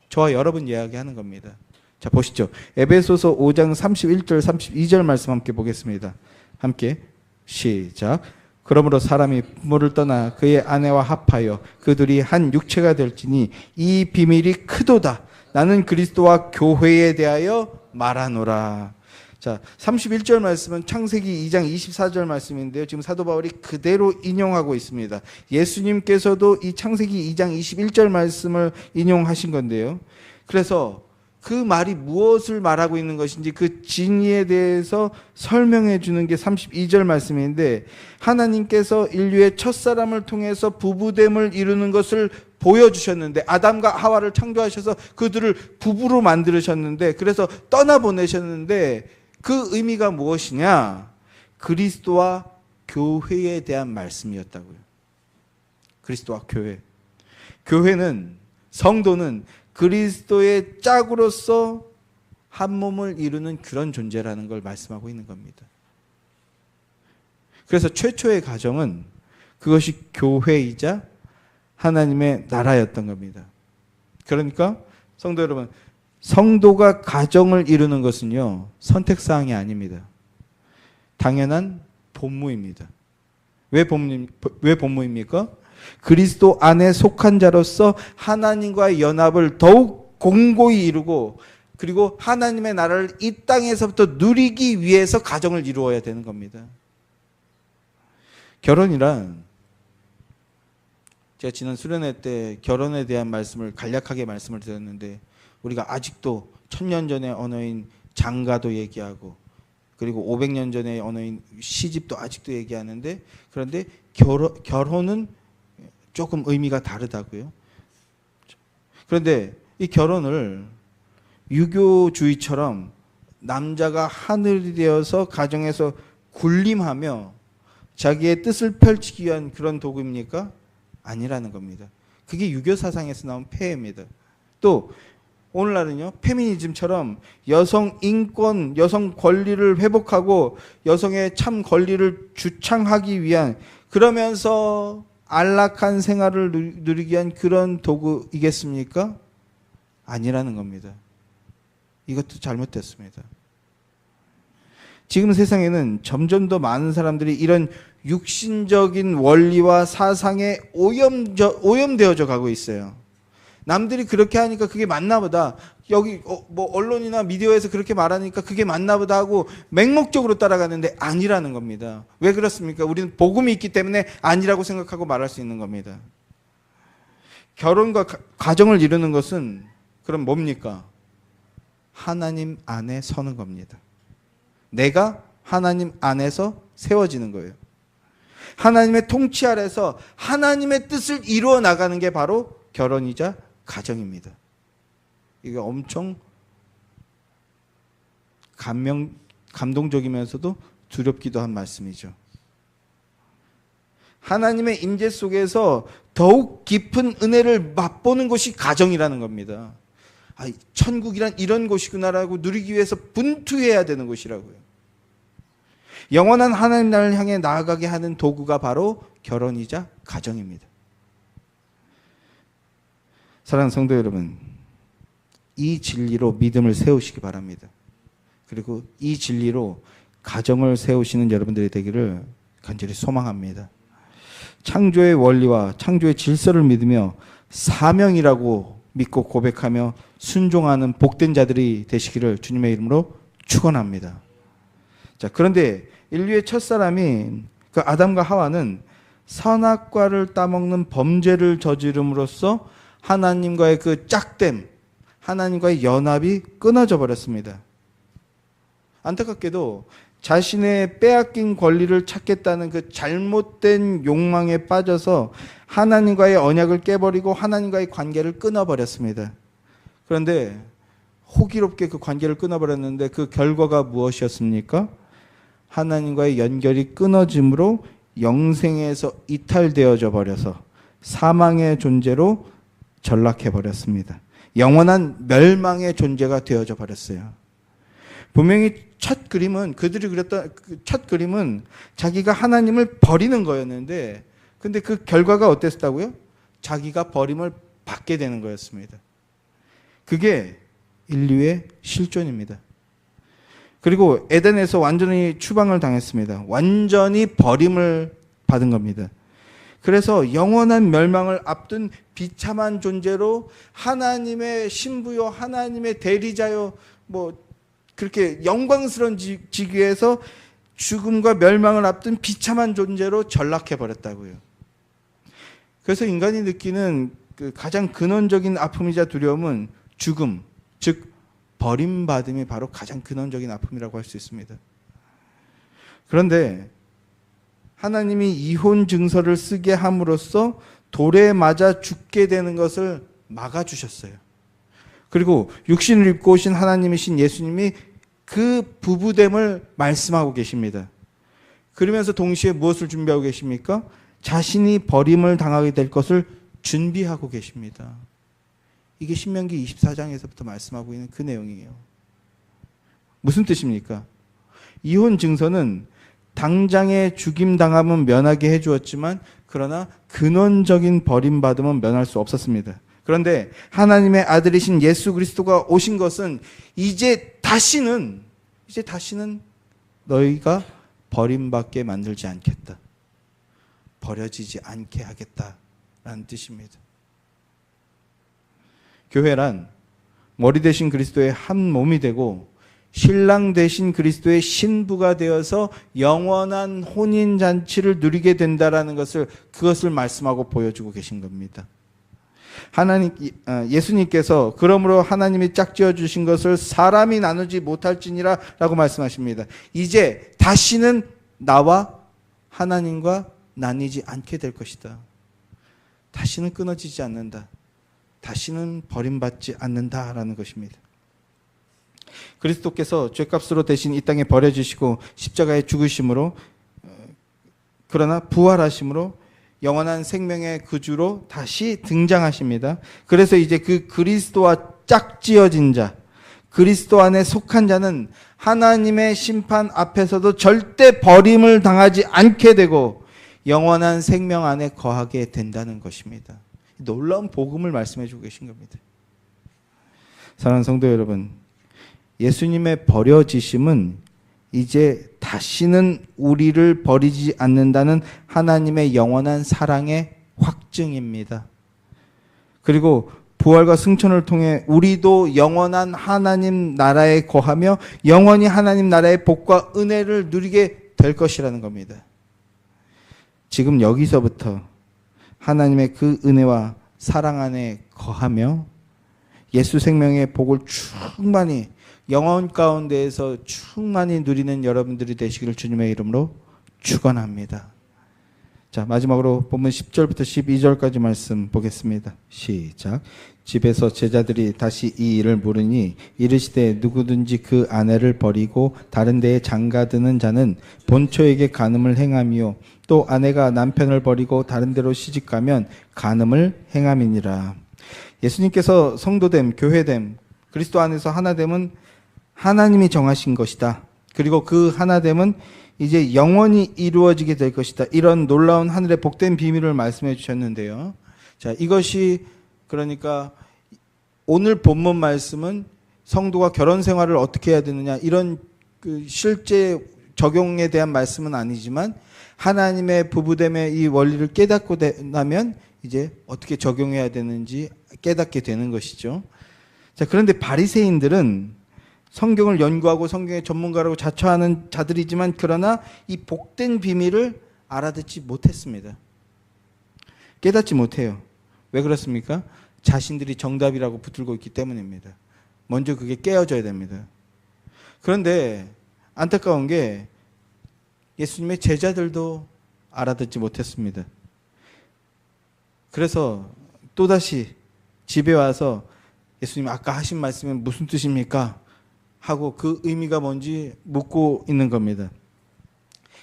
저와 여러분 이야기하는 겁니다. 자, 보시죠. 에베소서 5장 31절 32절 말씀 함께 보겠습니다. 함께 시작. 그러므로 사람이 부모를 떠나 그의 아내와 합하여 그들이 한 육체가 될지니 이 비밀이 크도다. 나는 그리스도와 교회에 대하여 말하노라. 자, 31절 말씀은 창세기 2장 24절 말씀인데요. 지금 사도 바울이 그대로 인용하고 있습니다. 예수님께서도 이 창세기 2장 21절 말씀을 인용하신 건데요. 그래서 그 말이 무엇을 말하고 있는 것인지 그 진리에 대해서 설명해 주는 게 32절 말씀인데, 하나님께서 인류의 첫사람을 통해서 부부됨을 이루는 것을 보여주셨는데, 아담과 하와를 창조하셔서 그들을 부부로 만드셨는데, 그래서 떠나보내셨는데, 그 의미가 무엇이냐? 그리스도와 교회에 대한 말씀이었다고요. 그리스도와 교회. 교회는, 성도는 그리스도의 짝으로서 한 몸을 이루는 그런 존재라는 걸 말씀하고 있는 겁니다. 그래서 최초의 가정은 그것이 교회이자 하나님의 나라였던 겁니다. 그러니까 성도 여러분, 성도가 가정을 이루는 것은요, 선택사항이 아닙니다. 당연한 본무입니다. 왜 본무입니까? 그리스도 안에 속한 자로서 하나님과의 연합을 더욱 공고히 이루고, 그리고 하나님의 나라를 이 땅에서부터 누리기 위해서 가정을 이루어야 되는 겁니다. 결혼이란, 제가 지난 수련회 때 결혼에 대한 말씀을 간략하게 말씀을 드렸는데, 우리가 아직도 1000년 전의 언어인 장가도 얘기하고, 그리고 500년 전의 언어인 시집도 아직도 얘기하는데, 그런데 결혼은 조금 의미가 다르다고요. 그런데 이 결혼을 유교주의처럼 남자가 하늘이 되어서 가정에서 군림하며 자기의 뜻을 펼치기 위한 그런 도구입니까? 아니라는 겁니다. 그게 유교 사상에서 나온 폐해입니다. 또 오늘날은요, 페미니즘처럼 여성 인권, 여성 권리를 회복하고 여성의 참 권리를 주창하기 위한, 그러면서 안락한 생활을 누리기 위한 그런 도구이겠습니까? 아니라는 겁니다. 이것도 잘못됐습니다. 지금 세상에는 점점 더 많은 사람들이 이런 육신적인 원리와 사상에 오염되어져 가고 있어요. 남들이 그렇게 하니까 그게 맞나 보다. 여기 뭐 언론이나 미디어에서 그렇게 말하니까 그게 맞나 보다 하고 맹목적으로 따라가는데 아니라는 겁니다. 왜 그렇습니까? 우리는 복음이 있기 때문에 아니라고 생각하고 말할 수 있는 겁니다. 결혼과 가정을 이루는 것은 그럼 뭡니까? 하나님 안에 서는 겁니다. 내가 하나님 안에서 세워지는 거예요. 하나님의 통치 아래서 하나님의 뜻을 이루어 나가는 게 바로 결혼이자 가정입니다. 이게 엄청 감동적이면서도 두렵기도 한 말씀이죠. 하나님의 임재 속에서 더욱 깊은 은혜를 맛보는 것이 가정이라는 겁니다. 천국이란 이런 곳이구나라고 누리기 위해서 분투해야 되는 곳이라고요. 영원한 하나님 나라를 향해 나아가게 하는 도구가 바로 결혼이자 가정입니다. 사랑하는 성도 여러분, 이 진리로 믿음을 세우시기 바랍니다. 그리고 이 진리로 가정을 세우시는 여러분들이 되기를 간절히 소망합니다. 창조의 원리와 창조의 질서를 믿으며 사명이라고 믿고 고백하며 순종하는 복된 자들이 되시기를 주님의 이름으로 축원합니다. 자, 그런데 인류의 첫사람이 그 아담과 하와는 선악과를 따먹는 범죄를 저지름으로써 하나님과의 그 짝됨, 하나님과의 연합이 끊어져 버렸습니다. 안타깝게도 자신의 빼앗긴 권리를 찾겠다는 그 잘못된 욕망에 빠져서 하나님과의 언약을 깨버리고 하나님과의 관계를 끊어버렸습니다. 그런데 호기롭게 그 관계를 끊어버렸는데 그 결과가 무엇이었습니까? 하나님과의 연결이 끊어짐으로 영생에서 이탈되어져 버려서 사망의 존재로 전락해 버렸습니다. 영원한 멸망의 존재가 되어져 버렸어요. 분명히 첫 그림은 그들이 그렸던 첫 그림은 자기가 하나님을 버리는 거였는데, 근데 그 결과가 어땠다고요? 자기가 버림을 받게 되는 거였습니다. 그게 인류의 실존입니다. 그리고 에덴에서 완전히 추방을 당했습니다. 완전히 버림을 받은 겁니다. 그래서 영원한 멸망을 앞둔 비참한 존재로 하나님의 신부요, 하나님의 대리자요, 뭐 그렇게 영광스러운 직위에서 죽음과 멸망을 앞둔 비참한 존재로 전락해 버렸다고요. 그래서 인간이 느끼는 그 가장 근원적인 아픔이자 두려움은 죽음, 즉 버림받음이 바로 가장 근원적인 아픔이라고 할 수 있습니다. 그런데 하나님이 이혼 증서를 쓰게 함으로써 돌에 맞아 죽게 되는 것을 막아주셨어요. 그리고 육신을 입고 오신 하나님이신 예수님이 그 부부됨을 말씀하고 계십니다. 그러면서 동시에 무엇을 준비하고 계십니까? 자신이 버림을 당하게 될 것을 준비하고 계십니다. 이게 신명기 24장에서부터 말씀하고 있는 그 내용이에요. 무슨 뜻입니까? 이혼 증서는 당장의 죽임당함은 면하게 해주었지만 그러나 근원적인 버림받음은 면할 수 없었습니다. 그런데 하나님의 아들이신 예수 그리스도가 오신 것은 이제 다시는 너희가 버림받게 만들지 않겠다. 버려지지 않게 하겠다라는 뜻입니다. 교회란 머리 대신 그리스도의 한 몸이 되고 신랑 대신 그리스도의 신부가 되어서 영원한 혼인잔치를 누리게 된다라는 것을 그것을 말씀하고 보여주고 계신 겁니다. 예수님께서 그러므로 하나님이 짝지어 주신 것을 사람이 나누지 못할지니라 라고 말씀하십니다. 이제 다시는 나와 하나님과 나뉘지 않게 될 것이다. 다시는 끊어지지 않는다. 다시는 버림받지 않는다라는 것입니다. 그리스도께서 죄값으로 대신 이 땅에 버려지시고 십자가에 죽으심으로, 그러나 부활하심으로 영원한 생명의 구주로 다시 등장하십니다. 그래서 이제 그 그리스도와 짝지어진 자, 그리스도 안에 속한 자는 하나님의 심판 앞에서도 절대 버림을 당하지 않게 되고 영원한 생명 안에 거하게 된다는 것입니다. 놀라운 복음을 말씀해 주고 계신 겁니다. 사랑하는 성도 여러분, 예수님의 버려지심은 이제 다시는 우리를 버리지 않는다는 하나님의 영원한 사랑의 확증입니다. 그리고 부활과 승천을 통해 우리도 영원한 하나님 나라에 거하며 영원히 하나님 나라의 복과 은혜를 누리게 될 것이라는 겁니다. 지금 여기서부터 하나님의 그 은혜와 사랑 안에 거하며 예수 생명의 복을 충만히 영혼 가운데에서 충만히 누리는 여러분들이 되시기를 주님의 이름으로 축원합니다. 자, 마지막으로 본문 10절부터 12절까지 말씀 보겠습니다. 시작. 집에서 제자들이 다시 이 일을 물으니 이르시되 누구든지 그 아내를 버리고 다른 데에 장가드는 자는 본처에게 간음을 행함이요 또 아내가 남편을 버리고 다른 데로 시집가면 간음을 행함이니라. 예수님께서 성도됨, 교회됨, 그리스도 안에서 하나됨은 하나님이 정하신 것이다. 그리고 그 하나됨은 이제 영원히 이루어지게 될 것이다. 이런 놀라운 하늘의 복된 비밀을 말씀해 주셨는데요. 자, 이것이 그러니까 오늘 본문 말씀은 성도가 결혼 생활을 어떻게 해야 되느냐 이런 그 실제 적용에 대한 말씀은 아니지만 하나님의 부부됨의 이 원리를 깨닫고 나면 이제 어떻게 적용해야 되는지 깨닫게 되는 것이죠. 자, 그런데 바리새인들은 성경을 연구하고 성경의 전문가라고 자처하는 자들이지만 그러나 이 복된 비밀을 알아듣지 못했습니다. 깨닫지 못해요. 왜 그렇습니까? 자신들이 정답이라고 붙들고 있기 때문입니다. 먼저 그게 깨어져야 됩니다. 그런데 안타까운 게 예수님의 제자들도 알아듣지 못했습니다. 그래서 또다시 집에 와서 예수님 아까 하신 말씀은 무슨 뜻입니까? 하고 그 의미가 뭔지 묻고 있는 겁니다.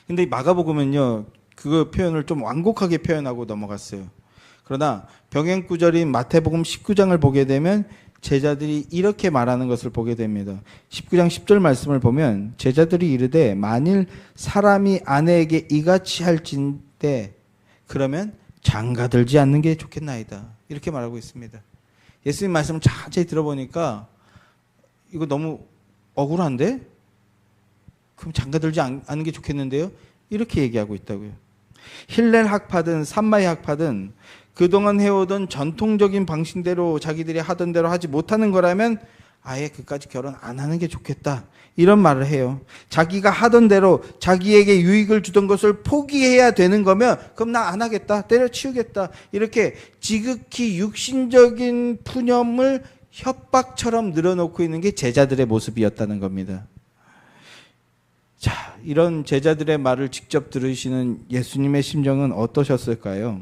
근데 마가복음은요, 그 표현을 좀 완곡하게 표현하고 넘어갔어요. 그러나 병행 구절인 마태복음 19장을 보게 되면 제자들이 이렇게 말하는 것을 보게 됩니다. 19장 10절 말씀을 보면 제자들이 이르되 만일 사람이 아내에게 이같이 할진대 그러면 장가들지 않는 게 좋겠나이다. 이렇게 말하고 있습니다. 예수님 말씀을 자세히 들어보니까 이거 너무 억울한데? 그럼 장가들지 않는 게 좋겠는데요? 이렇게 얘기하고 있다고요. 힐렐 학파든 삼마이 학파든 그동안 해오던 전통적인 방식대로 자기들이 하던 대로 하지 못하는 거라면 아예 그까지 결혼 안 하는 게 좋겠다. 이런 말을 해요. 자기가 하던 대로 자기에게 유익을 주던 것을 포기해야 되는 거면 그럼 나 안 하겠다. 때려치우겠다. 이렇게 지극히 육신적인 푸념을 협박처럼 늘어놓고 있는 게 제자들의 모습이었다는 겁니다. 자, 이런 제자들의 말을 직접 들으시는 예수님의 심정은 어떠셨을까요?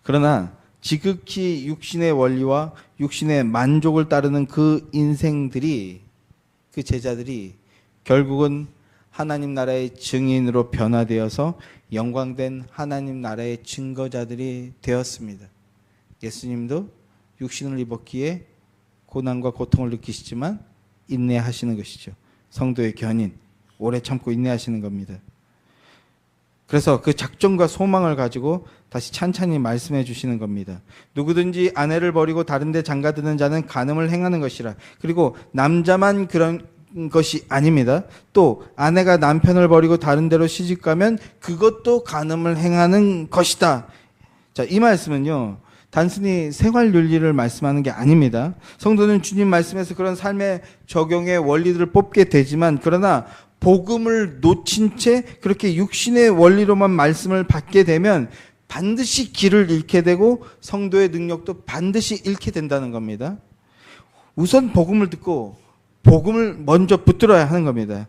그러나 지극히 육신의 원리와 육신의 만족을 따르는 그 인생들이, 그 제자들이 결국은 하나님 나라의 증인으로 변화되어서 영광된 하나님 나라의 증거자들이 되었습니다. 예수님도 육신을 입었기에 고난과 고통을 느끼시지만 인내하시는 것이죠. 성도의 견인, 오래 참고 인내하시는 겁니다. 그래서 그 작정과 소망을 가지고 다시 찬찬히 말씀해 주시는 겁니다. 누구든지 아내를 버리고 다른 데 장가드는 자는 간음을 행하는 것이라. 그리고 남자만 그런 것이 아닙니다. 또 아내가 남편을 버리고 다른 데로 시집가면 그것도 간음을 행하는 것이다. 자, 이 말씀은요, 단순히 생활 윤리를 말씀하는 게 아닙니다. 성도는 주님 말씀에서 그런 삶의 적용의 원리들을 뽑게 되지만, 그러나 복음을 놓친 채 그렇게 육신의 원리로만 말씀을 받게 되면 반드시 길을 잃게 되고 성도의 능력도 반드시 잃게 된다는 겁니다. 우선 복음을 듣고 복음을 먼저 붙들어야 하는 겁니다.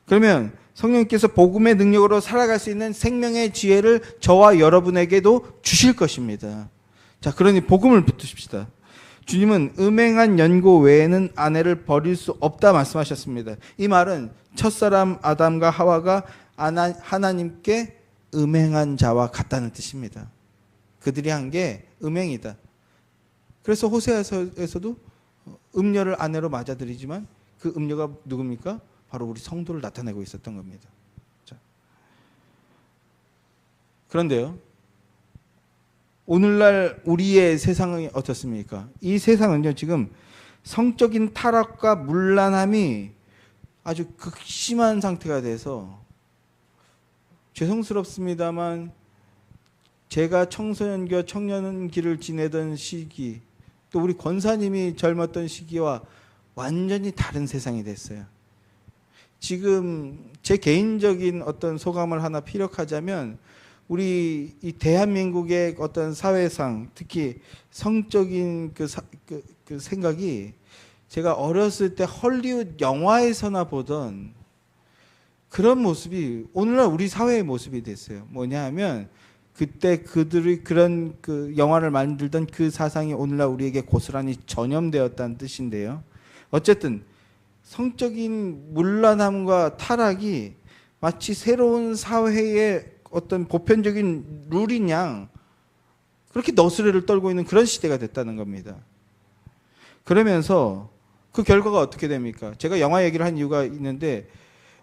그러면 성령님께서 복음의 능력으로 살아갈 수 있는 생명의 지혜를 저와 여러분에게도 주실 것입니다. 자, 그러니 복음을 붙드십시다. 주님은 음행한 연고 외에는 아내를 버릴 수 없다 말씀하셨습니다. 이 말은 첫사람 아담과 하와가 하나님께 음행한 자와 같다는 뜻입니다. 그들이 한 게 음행이다. 그래서 호세아서에서도 음녀를 아내로 맞아들이지만 그 음녀가 누굽니까? 바로 우리 성도를 나타내고 있었던 겁니다. 자. 그런데요, 오늘날 우리의 세상이 어떻습니까? 이 세상은요, 지금 성적인 타락과 문란함이 아주 극심한 상태가 돼서, 죄송스럽습니다만 제가 청소년기와 청년기를 지내던 시기, 또 우리 권사님이 젊었던 시기와 완전히 다른 세상이 됐어요. 지금 제 개인적인 어떤 소감을 하나 피력하자면, 우리 이 대한민국의 어떤 사회상, 특히 성적인 그 생각이 제가 어렸을 때 헐리우드 영화에서나 보던 그런 모습이 오늘날 우리 사회의 모습이 됐어요. 뭐냐 하면 그때 그들이 그런 그 영화를 만들던 그 사상이 오늘날 우리에게 고스란히 전염되었다는 뜻인데요. 어쨌든 성적인 문란함과 타락이 마치 새로운 사회의 어떤 보편적인 룰인 양 그렇게 너스레를 떨고 있는 그런 시대가 됐다는 겁니다. 그러면서 그 결과가 어떻게 됩니까? 제가 영화 얘기를 한 이유가 있는데,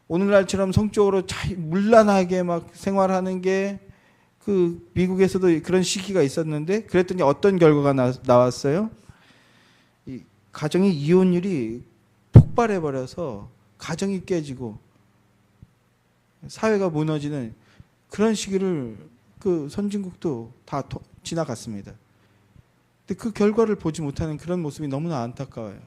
오늘날처럼 성적으로 문란하게 막 생활하는 게 그 미국에서도 그런 시기가 있었는데, 그랬더니 어떤 결과가 나왔어요? 이 가정의 이혼율이 폭발해 버려서 가정이 깨지고 사회가 무너지는 그런 시기를 그 선진국도 다 지나갔습니다. 근데 그 결과를 보지 못하는 그런 모습이 너무나 안타까워요.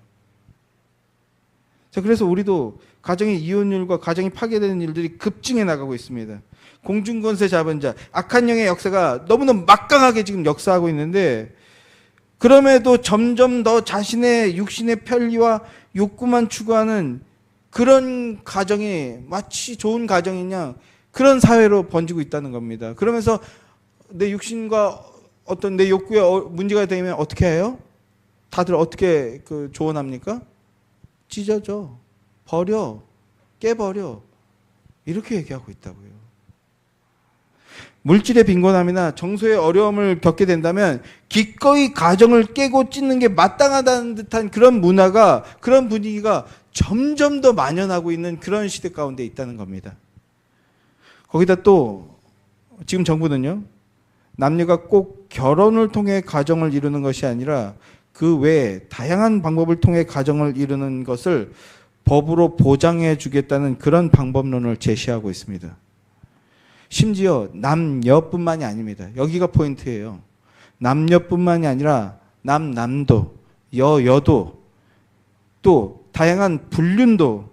자, 그래서 우리도 가정의 이혼율과 가정이 파괴되는 일들이 급증해 나가고 있습니다. 공중권세 잡은 자, 악한 영의 역사가 너무나 막강하게 지금 역사하고 있는데, 그럼에도 점점 더 자신의 육신의 편리와 욕구만 추구하는 그런 가정이 마치 좋은 가정이냐, 그런 사회로 번지고 있다는 겁니다. 그러면서 내 육신과 어떤 내 욕구에 문제가 되면 어떻게 해요? 다들 어떻게 조언합니까? 찢어져, 버려, 깨버려, 이렇게 얘기하고 있다고요. 물질의 빈곤함이나 정서의 어려움을 겪게 된다면 기꺼이 가정을 깨고 찢는 게 마땅하다는 듯한 그런 문화가, 그런 분위기가 점점 더 만연하고 있는 그런 시대 가운데 있다는 겁니다. 거기다 또 지금 정부는요, 남녀가 꼭 결혼을 통해 가정을 이루는 것이 아니라 그 외에 다양한 방법을 통해 가정을 이루는 것을 법으로 보장해 주겠다는 그런 방법론을 제시하고 있습니다. 심지어 남녀뿐만이 아닙니다. 여기가 포인트예요. 남녀뿐만이 아니라 남도, 여도, 또 다양한 불륜도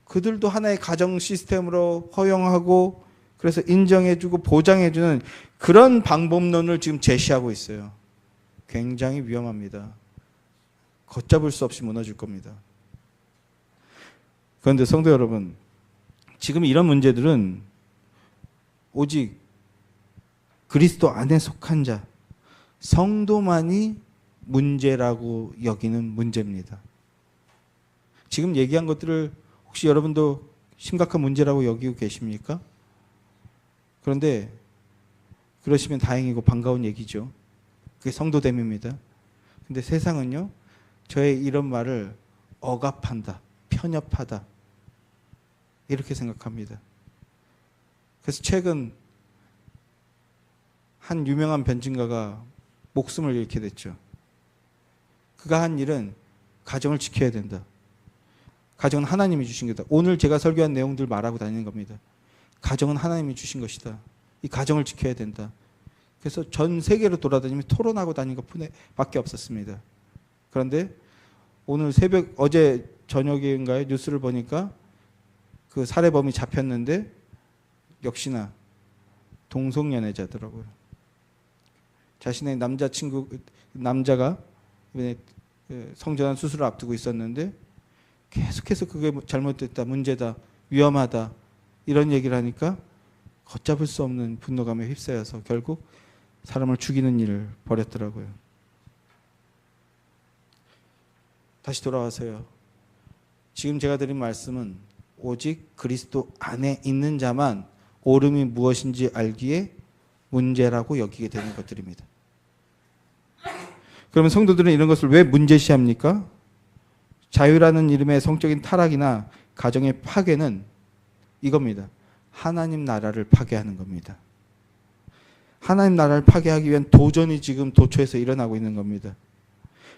그들도 하나의 가정 시스템으로 허용하고 그래서 인정해주고 보장해주는 그런 방법론을 지금 제시하고 있어요. 굉장히 위험합니다. 걷잡을 수 없이 무너질 겁니다. 그런데 성도 여러분, 지금 이런 문제들은 오직 그리스도 안에 속한 자, 성도만이 문제라고 여기는 문제입니다. 지금 얘기한 것들을 혹시 여러분도 심각한 문제라고 여기고 계십니까? 그런데 그러시면 다행이고 반가운 얘기죠. 그게 성도됨입니다. 근데 세상은요, 저의 이런 말을 억압한다, 편협하다, 이렇게 생각합니다. 그래서 최근 한 유명한 변증가가 목숨을 잃게 됐죠. 그가 한 일은 가정을 지켜야 된다. 가정은 하나님이 주신 거다. 오늘 제가 설교한 내용들 말하고 다니는 겁니다. 가정은 하나님이 주신 것이다. 이 가정을 지켜야 된다. 그래서 전 세계로 돌아다니며 토론하고 다닌 것밖에 없었습니다. 그런데 오늘 새벽, 어제 저녁인가요? 뉴스를 보니까 그 살해범이 잡혔는데 역시나 동성연애자더라고요. 자신의 남자가 이번에 성전환 수술을 앞두고 있었는데 계속해서 그게 잘못됐다, 문제다, 위험하다, 이런 얘기를 하니까 걷잡을 수 없는 분노감에 휩싸여서 결국 사람을 죽이는 일을 벌였더라고요. 다시 돌아와서요. 지금 제가 드린 말씀은 오직 그리스도 안에 있는 자만 옳음이 무엇인지 알기에 문제라고 여기게 되는 것들입니다. 그러면 성도들은 이런 것을 왜 문제시합니까? 자유라는 이름의 성적인 타락이나 가정의 파괴는 이겁니다. 하나님 나라를 파괴하는 겁니다. 하나님 나라를 파괴하기 위한 도전이 지금 도처에서 일어나고 있는 겁니다.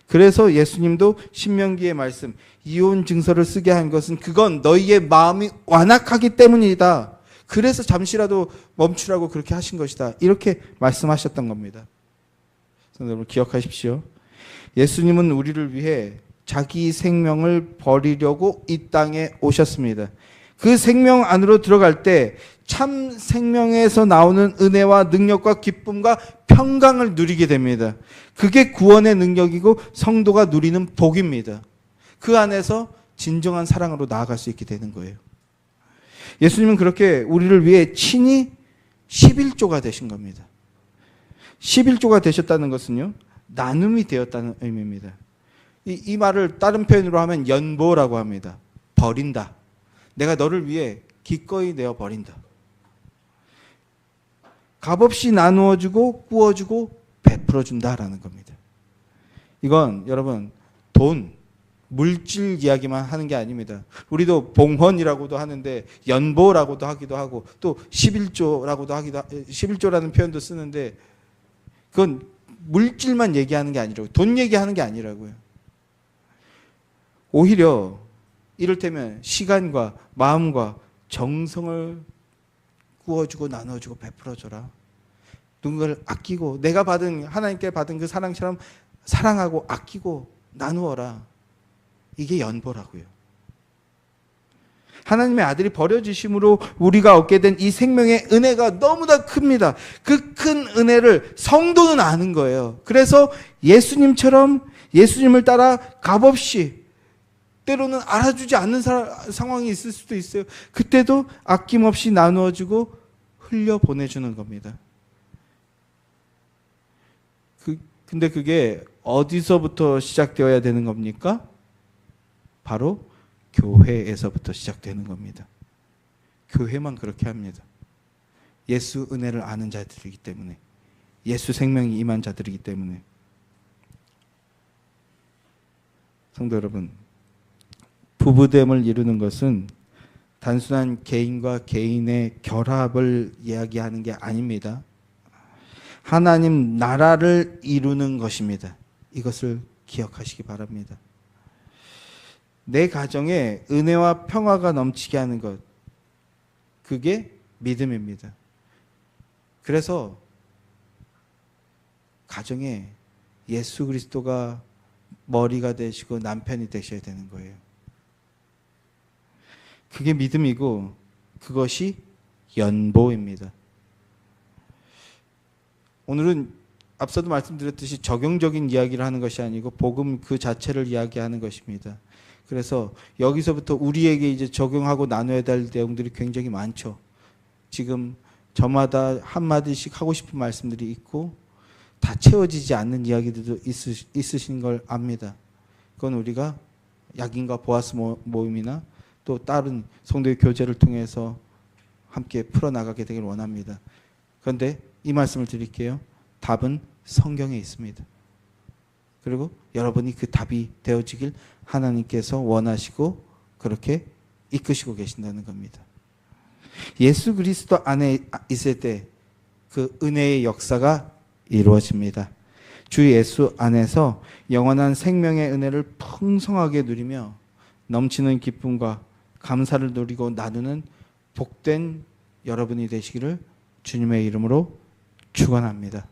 그래서 예수님도 신명기의 말씀, 이혼 증서를 쓰게 한 것은 그건 너희의 마음이 완악하기 때문이다. 그래서 잠시라도 멈추라고 그렇게 하신 것이다. 이렇게 말씀하셨던 겁니다. 여러분 기억하십시오. 예수님은 우리를 위해 자기 생명을 버리려고 이 땅에 오셨습니다. 그 생명 안으로 들어갈 때 참 생명에서 나오는 은혜와 능력과 기쁨과 평강을 누리게 됩니다. 그게 구원의 능력이고 성도가 누리는 복입니다. 그 안에서 진정한 사랑으로 나아갈 수 있게 되는 거예요. 예수님은 그렇게 우리를 위해 친히 11조가 되신 겁니다. 11조가 되셨다는 것은요, 나눔이 되었다는 의미입니다. 이 말을 다른 표현으로 하면 연보라고 합니다. 버린다. 내가 너를 위해 기꺼이 내어 버린다. 값없이 나누어주고 구워주고 베풀어준다라는 겁니다. 이건 여러분 돈, 물질 이야기만 하는 게 아닙니다. 우리도 봉헌이라고도 하는데 연보라고도 하기도 하고 또 11조라고도 하기도 11조라는 표현도 쓰는데 그건 물질만 얘기하는 게 아니라고요. 돈 얘기하는 게 아니라고요. 오히려 이를테면 시간과 마음과 정성을 구워주고 나눠주고 베풀어줘라. 누군가를 아끼고 내가 받은 하나님께 받은 그 사랑처럼 사랑하고 아끼고 나누어라. 이게 연보라고요. 하나님의 아들이 버려지심으로 우리가 얻게 된 이 생명의 은혜가 너무나 큽니다. 그 큰 은혜를 성도는 아는 거예요. 그래서 예수님처럼 예수님을 따라 값없이 때로는 알아주지 않는 상황이 있을 수도 있어요. 그때도 아낌없이 나누어주고 흘려보내주는 겁니다. 근데 그게 어디서부터 시작되어야 되는 겁니까? 바로 교회에서부터 시작되는 겁니다. 교회만 그렇게 합니다. 예수 은혜를 아는 자들이기 때문에, 예수 생명이 임한 자들이기 때문에. 성도 여러분, 부부됨을 이루는 것은 단순한 개인과 개인의 결합을 이야기하는 게 아닙니다. 하나님 나라를 이루는 것입니다. 이것을 기억하시기 바랍니다. 내 가정에 은혜와 평화가 넘치게 하는 것, 그게 믿음입니다. 그래서 가정에 예수 그리스도가 머리가 되시고 남편이 되셔야 되는 거예요. 그게 믿음이고 그것이 연보입니다. 오늘은 앞서도 말씀드렸듯이 적용적인 이야기를 하는 것이 아니고 복음 그 자체를 이야기하는 것입니다. 그래서 여기서부터 우리에게 이제 적용하고 나눠야 될 내용들이 굉장히 많죠. 지금 저마다 한마디씩 하고 싶은 말씀들이 있고 다 채워지지 않는 이야기들도 있으신 걸 압니다. 그건 우리가 약인과 보아스 모임이나 또 다른 성도의 교제를 통해서 함께 풀어나가게 되길 원합니다. 그런데 이 말씀을 드릴게요. 답은 성경에 있습니다. 그리고 여러분이 그 답이 되어지길 하나님께서 원하시고 그렇게 이끄시고 계신다는 겁니다. 예수 그리스도 안에 있을 때 그 은혜의 역사가 이루어집니다. 주 예수 안에서 영원한 생명의 은혜를 풍성하게 누리며 넘치는 기쁨과 감사를 누리고 나누는 복된 여러분이 되시기를 주님의 이름으로 축원합니다.